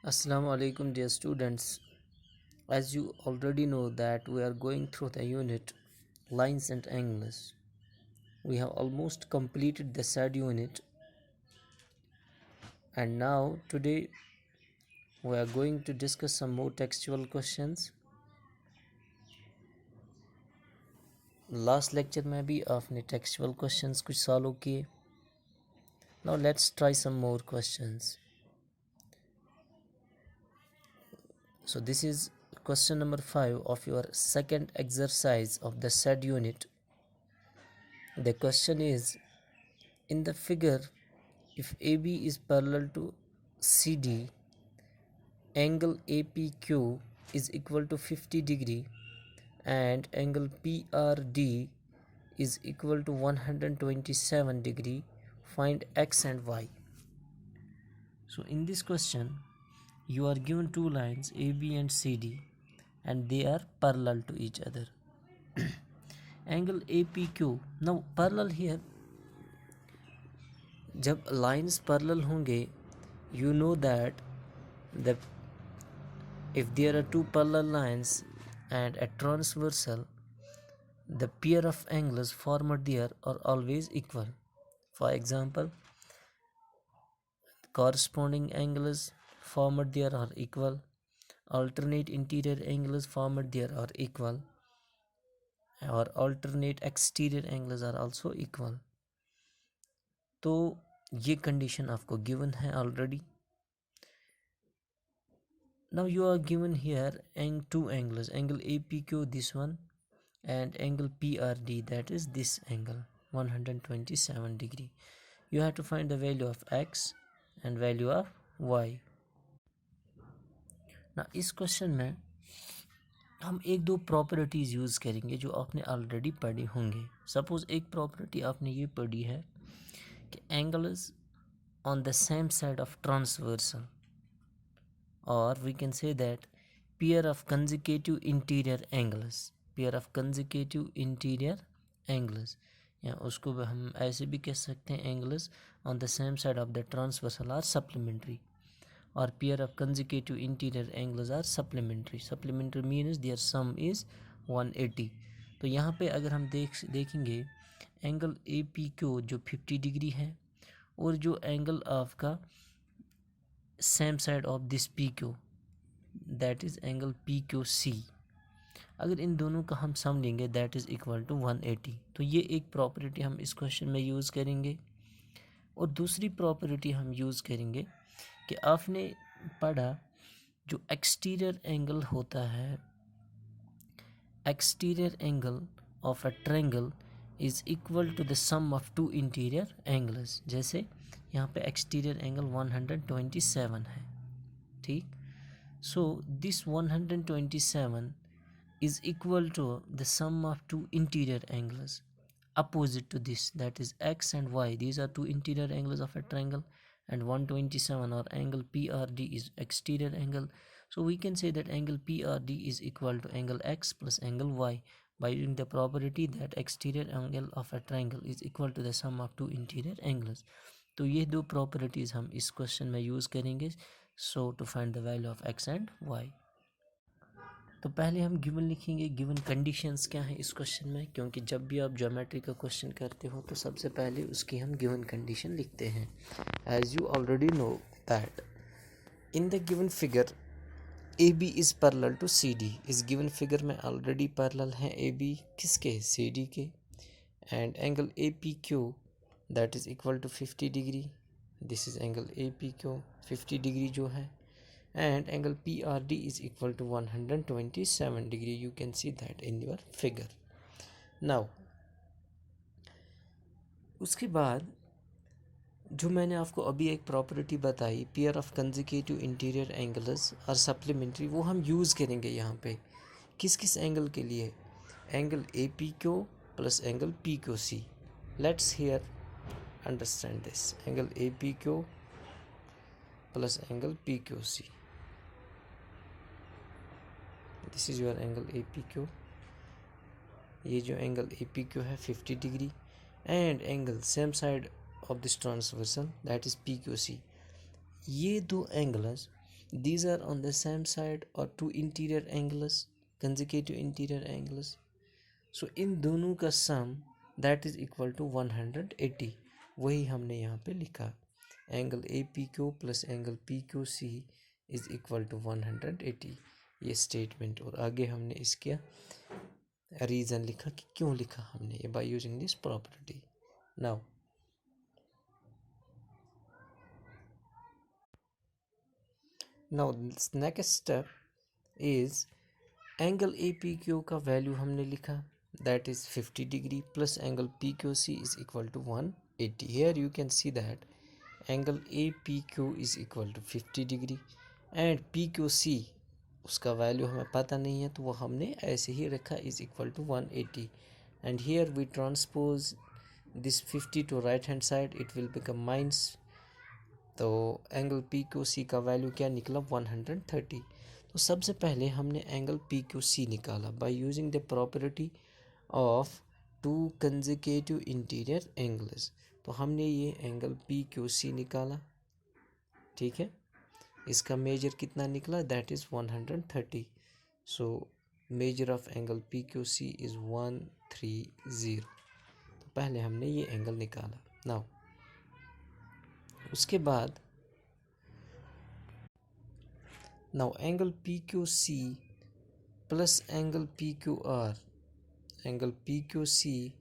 Assalamu alaikum dear students. As you already know that we are going through the unit lines and angles. We have almost completed the said unit, and now today we are going to discuss some more textual questions. Last lecture में भी आपने textual questions कुछ solve किए. Now let's try some more questions. So this is question number 5 of your second exercise of the said unit. The question is, in the figure, if AB is parallel to CD, angle APQ is equal to 50 degree and angle PRD is equal to 127 degree. Find X and Y. So in this question, you are given two lines AB and CD and they are parallel to each other. Angle APQ, now parallel here, जब lines parallel होंगे, you know that the if there are two parallel lines and a transversal, the pair of angles formed there are always equal. For example, corresponding angles formed there are equal, alternate interior angles formed there are equal, or alternate exterior angles are also equal. तो ये condition आपको given है already. Now you are given here two angles, angle APQ this one and angle PRD, that is this angle 127 degree. You have to find the value of X and value of Y. Now इस question में हम एक दो properties use करेंगे जो आपने already पढ़ी होंगे. सपोज एक प्रॉपर्टी आपने ये पढ़ी है कि angles on the same side of transversal, or we can say that pair of consecutive interior angles, या उसको हम ऐसे भी कह सकते हैं angles on the same side of the transversal are supplementary, or pair of consecutive interior angles are supplementary means their sum is 180. तो यहाँ पे अगर हम देखेंगे एंगल APQ जो 50 डिग्री है और जो एंगल आपका same side of this PQ, that is angle PQC, अगर इन दोनों का हम सम लेंगे दैट इज़ इक्वल टू 180. तो ये एक प्रॉपर्टी हम इस क्वेश्चन में यूज़ करेंगे. और दूसरी प्रॉपर्टी हम यूज़ करेंगे कि आपने पढ़ा जो एक्सटीरियर एंगल होता है, exterior angle of a triangle is equal to the sum of two interior angles. जैसे यहाँ पे एक्सटीरियर एंगल 127 है, ठीक. So this 127 is equal to the sum of two interior angles opposite to this, that is X and Y. These are two interior angles of a triangle, and 127 or angle PRD is exterior angle. So we can say that angle PRD is equal to angle X plus angle Y by using the property that exterior angle of a triangle is equal to the sum of two interior angles. तो ये दो properties हम इस question में use करेंगे so to find the value of X and Y. तो पहले हम गिवन लिखेंगे. गिवन कंडीशंस क्या हैं इस क्वेश्चन में, क्योंकि जब भी आप ज्योमेट्री का क्वेश्चन करते हो तो सबसे पहले उसकी हम गिवन कंडीशन लिखते हैं. As you already know that in the given figure A B is parallel to C D. इस गिवन फिगर में ऑलरेडी पैरेलल हैं ए बी किसके, सी डी के. And angle A P Q that is equal to 50 degree. This is angle A P Q 50 degree जो है, and angle PRD is equal to 127 degree. You can see that in your figure. Now उसके बाद जो मैंने आपको अभी एक property बताई, pair of consecutive interior angles और सप्लीमेंट्री, वो हम यूज़ करेंगे यहाँ पे किस किस एंगल के लिए, angle APQ plus angle PQC. Let's hear understand this, angle APQ plus angle PQC. This is your angle APQ. ये जो एंगल APQ है 50 degree, and angle same side of this transversal that is PQC. ये दो angles these are on the same side or two interior angles, consecutive interior angles. So इन दोनों का sum that is equal to 180, वही हमने यहाँ पे लिखा, angle A P Q plus angle P Q C is equal to 180, ये statement. और आगे हमने इसका रीज़न लिखा कि क्यों लिखा हमने ये, by using this property. Now next step is angle A P Q का वैल्यू हमने लिखा, that is 50 degree plus angle P Q C is equal to 180। Here you can see that angle A P Q is equal to 50 degree and P Q C उसका value हमें पता नहीं है, तो वो हमने ऐसे ही रखा, is equal to 180। And here we transpose this 50 to right hand side, it will become minus, तो एंगल पी क्यू सी का वैल्यू क्या निकला, 130। तो सबसे पहले हमने एंगल पी क्यू सी निकाला by using the property of to consecutive interior angles. तो हमने ये एंगल पी क्यू सी निकाला, ठीक है, इसका मेजर कितना निकला, that is 130। So major of angle P Q C is 130। तो पहले हमने ये एंगल निकाला। नाउ उसके बाद now angle P Q C plus angle P Q R, angle P Q C,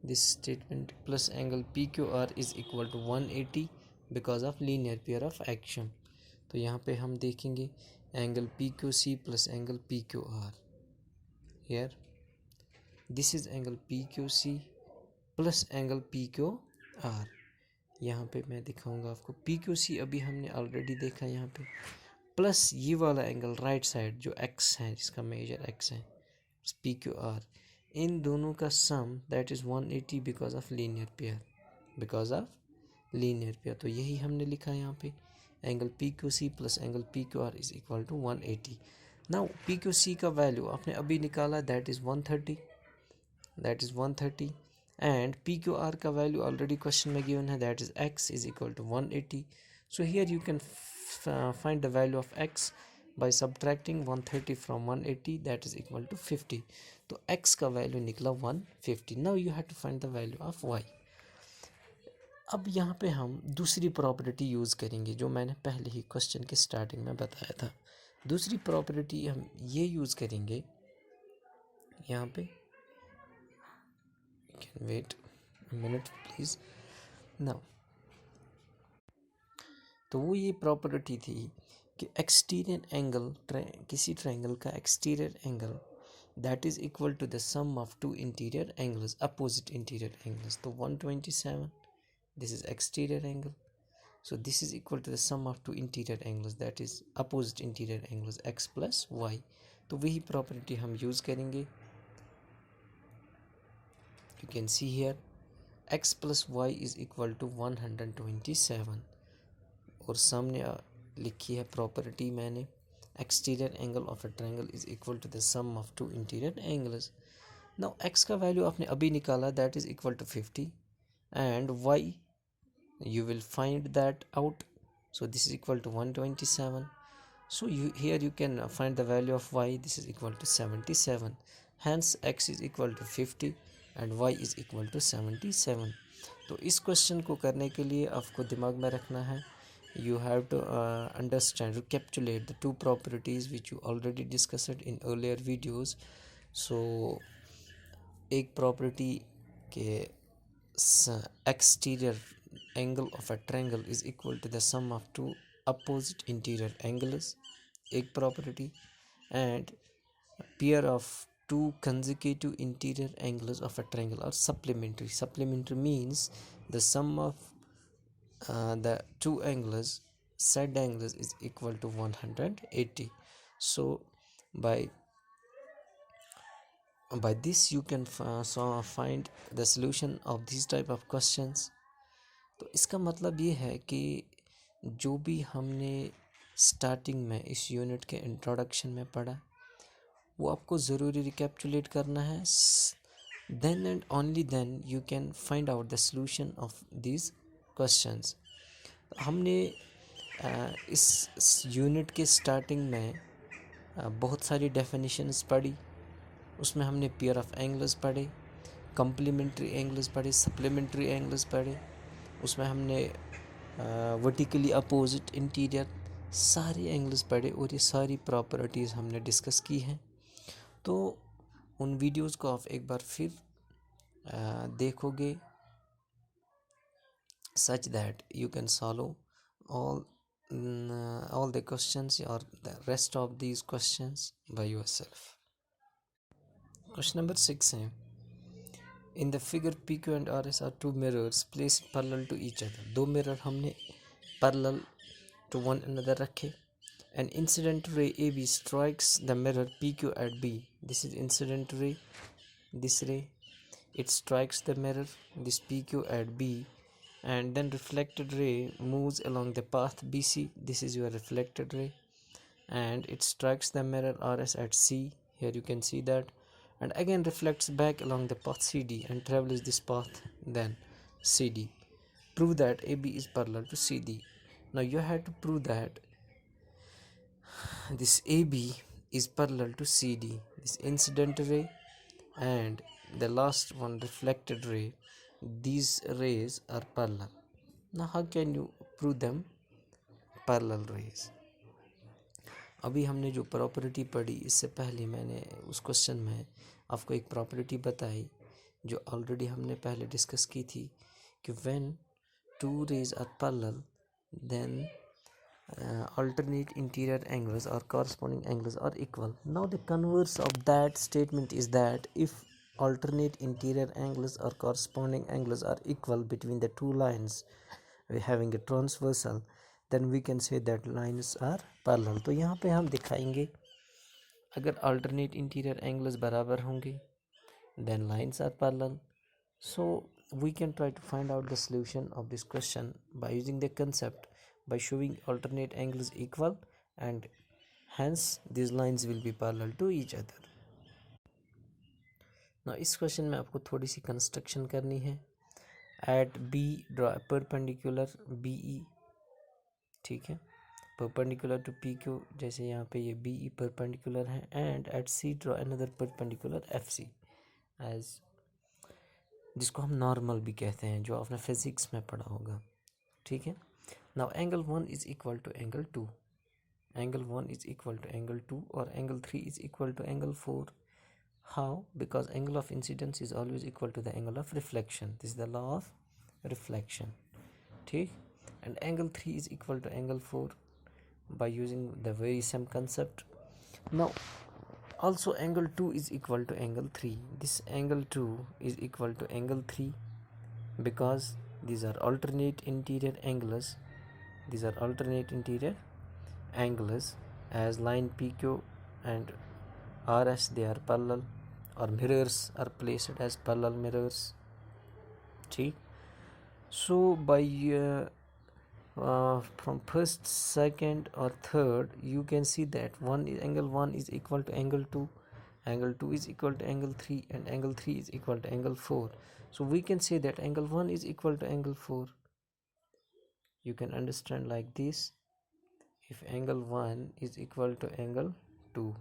this statement plus angle P Q R is equal to 180 because of linear pair of action. तो यहाँ पे हम देखेंगे angle P Q C plus angle P Q R, here this is angle P Q C plus angle P Q R. यहाँ पे मैं दिखाऊंगा आपको, पी क्यू सी अभी हमने ऑलरेडी देखा यहाँ पे, प्लस ये वाला एंगल राइट साइड जो एक्स है, जिसका मेजर एक्स है, पी क्यू आर, इन दोनों का sum that is 180 because of linear pair, because of linear pair. तो यही हमने लिखा यहाँ पे, angle P Q C plus angle P Q R is equal to 180। Now P Q C का वैल्यू आपने अभी निकाला, that is 130, that is 130 and P Q are का वैल्यू ऑलरेडी क्वेश्चन में गिवन है, that is X is equal to 180। So here you can find the value of x by subtracting 130 from 180, that is equal to 50। तो x का value निकला 150। now you have to find the value of y। अब यहाँ पे हम दूसरी property use करेंगे जो मैंने पहले ही क्वेश्चन के स्टार्टिंग में बताया था। दूसरी प्रॉपर्टी हम ये यूज़ करेंगे यहाँ पे, can wait minute please. Now तो वो ये प्रॉपर्टी थी कि एक्सटीरियर एंगल, किसी ट्रायंगल का exterior angle that is equal to the sum of two interior angles, opposite interior angles. तो 127, this is exterior angle, so this is equal to the sum of two interior angles, that is opposite interior angles, x plus y। तो वही property हम use करेंगे, you can see here x plus y is equal to 127 और सामने लिखी है property मैंने, exterior angle of a triangle is equal to the sum of two interior angles. Now x का वैल्यू आपने अभी निकाला, that is equal to 50 and y you will find that out, so this is equal to 127। so here you can find the value of y, this is equal to 77, hence x is equal to 50 and y is equal to 77। तो इस question को करने के लिए आपको दिमाग में रखना है, you have to understand, recapitulate the two properties which you already discussed in earlier videos। so एक प्रॉपर्टी के exterior angle of a triangle is equal to the sum of two opposite interior angles, एक property, and pair of two consecutive interior angles of a triangle are supplementary। Supplementary means the sum of the two angles, said angles, is equal to 180। so by this you can find the solution of these type of questions। तो इसका मतलब ये है कि जो भी हमने starting में इस यूनिट के इंट्रोडक्शन में पढ़ा वो आपको ज़रूरी रिकैप्चुलेट करना है, then and only then you can find out the solution of these questions. हमने इस यूनिट के स्टार्टिंग में बहुत सारी डेफिनेशंस पढ़ी। उसमें हमने पेयर ऑफ एंगल्स पढ़े, कम्प्लीमेंट्री एंगल्स पढ़े, सप्लीमेंट्री एंगल्स पढ़े। उसमें हमने वर्टिकली अपोजिट, इंटीरियर, सारे एंगल्स पढ़े और ये सारी प्रॉपर्टीज़ हमने डिस्कस की हैं। तो उन वीडियोस को आप एक बार फिर देखोगे, such that you can solve all all the questions or the rest of these questions by yourself. Question number 6 है, in the figure PQ and RS are two mirrors placed parallel to each other. दो mirror हमने parallel to one another रखे. An incident ray AB strikes the mirror PQ at B. This is incident ray, this ray, it strikes the mirror, this PQ at B, and then reflected ray moves along the path BC. This is your reflected ray, and it strikes the mirror RS at C. Here you can see that, and again reflects back along the path CD and travels this path then CD. Prove that AB is parallel to CD. Now you have to prove that this AB is parallel to CD, this incident ray and the last one reflected ray. These rays are parallel. Now how can you prove them parallel rays? अभी हमने जो property पढ़ी, इससे पहले मैंने उस question में आपको एक प्रॉपर्टी बताई जो ऑलरेडी हमने पहले डिस्कस की थी कि when two rays are parallel then alternate interior angles or corresponding angles are equal. Now the converse of that statement is that if alternate interior angles or corresponding angles are equal between the two lines having a transversal, then we can say that lines are parallel. तो यहाँ पे हम दिखाएंगे अगर alternate interior angles बराबर होंगे then lines are parallel. So we can try to find out the solution of this question by using the concept, by showing alternate angles equal and hence these lines will be parallel to each other. Now इस question में आपको थोड़ी सी construction करनी है. At B draw a perpendicular BE, ठीक है, perpendicular to PQ, जैसे यहाँ पे ये BE perpendicular है, and at C draw another perpendicular FC as, जिसको हम नॉर्मल भी कहते हैं, जो आपने फिजिक्स में पढ़ा होगा, ठीक है. Now angle 1 is equal to angle 2. Angle 1 is equal to angle 2 or angle 3 is equal to angle 4. How? Because angle of incidence is always equal to the angle of reflection. This is the law of reflection. ठीक? And angle 3 is equal to angle 4 by using the very same concept. Now also angle 2 is equal to angle 3. This angle 2 is equal to angle 3 because these are alternate interior angles. These are alternate interior angles as line PQ and RS, they are parallel, or mirrors are placed as parallel mirrors. ठीक. So by from first, second or third you can see that angle 1 is equal to angle 2, angle 2 is equal to angle 3, and angle 3 is equal to angle 4. So we can say that angle 1 is equal to angle 4. You can understand like this: if angle 1 is equal to angle 2,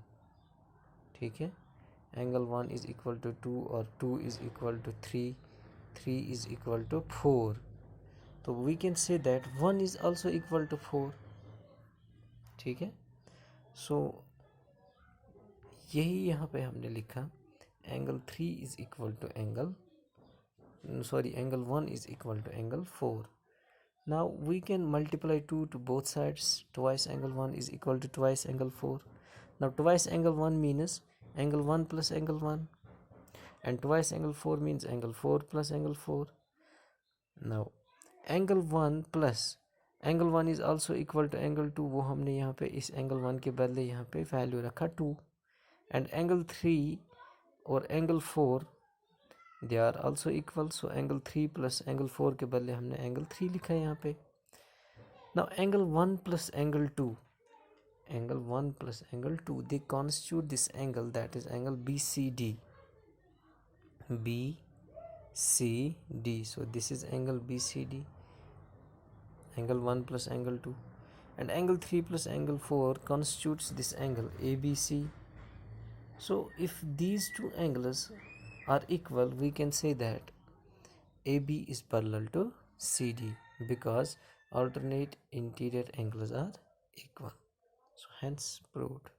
ठीक है, angle 1 is equal to 2 or 2 is equal to 3, 3 is equal to 4, तो we can say that 1 is also equal to 4, ठीक है. So यही यहाँ पे हमने लिखा angle 3 is equal to angle 1 is equal to angle 4. Now we can multiply 2 to both sides. Twice angle 1 is equal to twice angle 4. Now twice angle 1 means angle 1 plus angle 1, and twice angle 4 means angle 4 plus angle 4. Now angle 1 plus angle 1 is also equal to angle 2. वो हमने यहाँ पे इस angle 1 के बदले यहाँ पे value रखा 2. And angle 3 और angle 4 they are also equal. So angle 3 plus angle 4 के बदले हमने angle 3 लिखा है यहाँ पे. Now angle 1 plus angle 2, angle 1 plus angle 2, they constitute this angle, that is angle BCD. BCD. So this is angle BCD, angle 1 plus angle 2. and angle 3 plus angle 4 constitutes this angle ABC. So if these two angles are equal, we can say that AB is parallel to CD because alternate interior angles are equal. So hence proved.